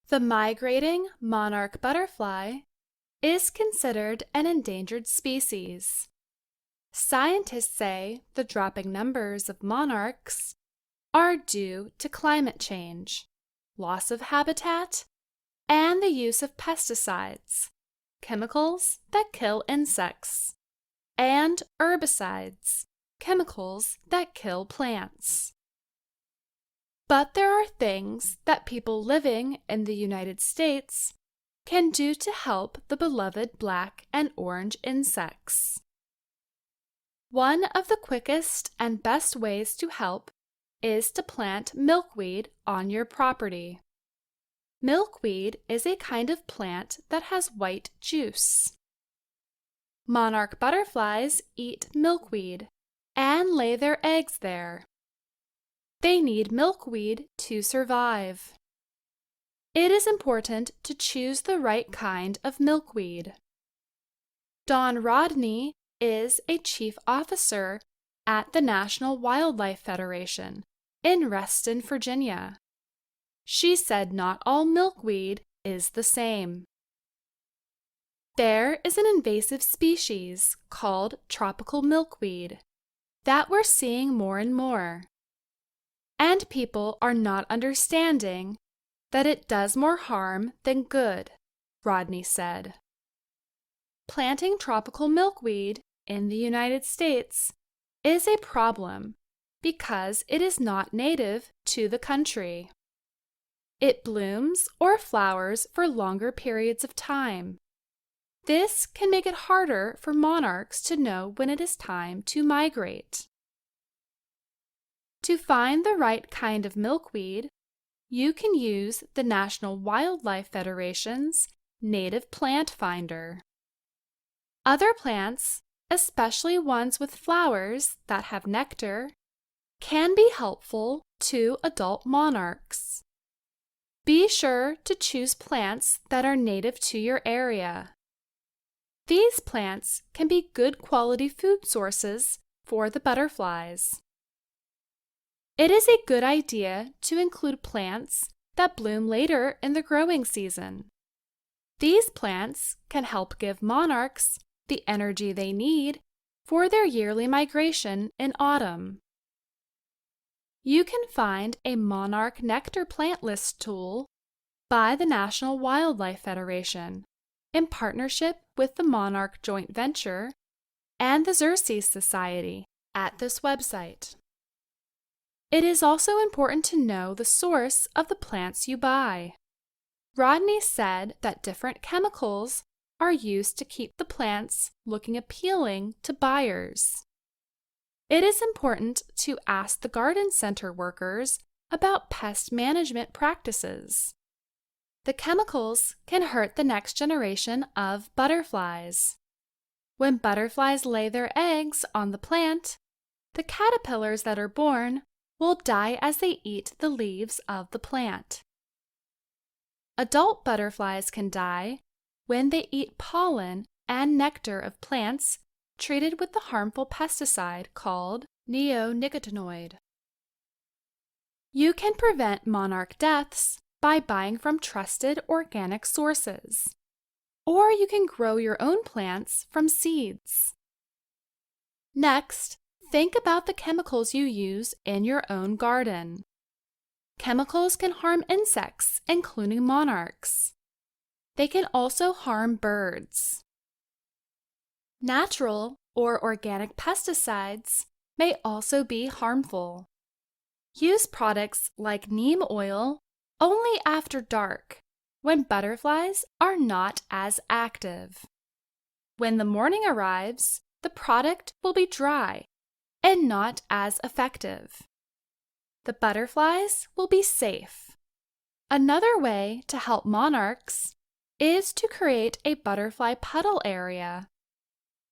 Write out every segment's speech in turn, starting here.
The migrating monarch butterfly is considered an endangered species. Scientists say the dropping numbers of monarchs are due to climate change, loss of habitat, and the use of pesticides, chemicals that kill insects, and herbicides, chemicals that kill plants. But there are things that people living in the United States can do to help the beloved black and orange insects. One of the quickest and best ways to help is to plant milkweed on your property. Milkweed is a kind of plant that has white juice. Monarch butterflies eat milkweed and lay their eggs there. They need milkweed to survive. It is important to choose the right kind of milkweed. Don Rodney is a chief officer at the National Wildlife Federation in Reston, Virginia. She said not all milkweed is the same. There is an invasive species called tropical milkweed that we're seeing more and more. And people are not understanding that it does more harm than good, Rodney said. Planting tropical milkweed in the United States is a problem because it is not native to the country. It blooms or flowers for longer periods of time. This can make it harder for monarchs to know when it is time to migrate. To find the right kind of milkweed, you can use the National Wildlife Federation's Native Plant Finder. Other plants, especially ones with flowers that have nectar, can be helpful to adult monarchs. Be sure to choose plants that are native to your area. These plants can be good quality food sources for the butterflies. It is a good idea to include plants that bloom later in the growing season. These plants can help give monarchs the energy they need for their yearly migration in autumn. You can find a monarch nectar plant list tool by the National Wildlife Federation in partnership with the Monarch Joint Venture and the Xerces Society at this website. It is also important to know the source of the plants you buy. Rodney said that different chemicals are used to keep the plants looking appealing to buyers. It is important to ask the garden center workers about pest management practices. The chemicals can hurt the next generation of butterflies. When butterflies lay their eggs on the plant, the caterpillars that are born will die as they eat the leaves of the plant. Adult butterflies can die when they eat pollen and nectar of plants treated with the harmful pesticide called neonicotinoid. You can prevent monarch deaths by buying from trusted organic sources, or you can grow your own plants from seeds. Next, think about the chemicals you use in your own garden. Chemicals can harm insects, including monarchs. They can also harm birds. Natural or organic pesticides may also be harmful. Use products like neem oil only after dark, when butterflies are not as active. When the morning arrives, the product will be dry and not as effective. The butterflies will be safe. Another way to help monarchs is to create a butterfly puddle area.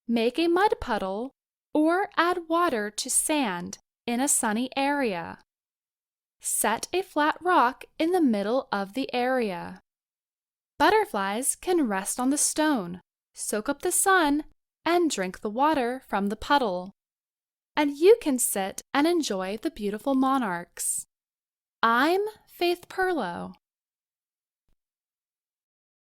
Make a mud puddle or add water to sand in a sunny area. Set a flat rock in the middle of the area. Butterflies can rest on the stone, soak up the sun, and drink the water from the puddle. And you can sit and enjoy the beautiful monarchs. I'm Faith Perlow.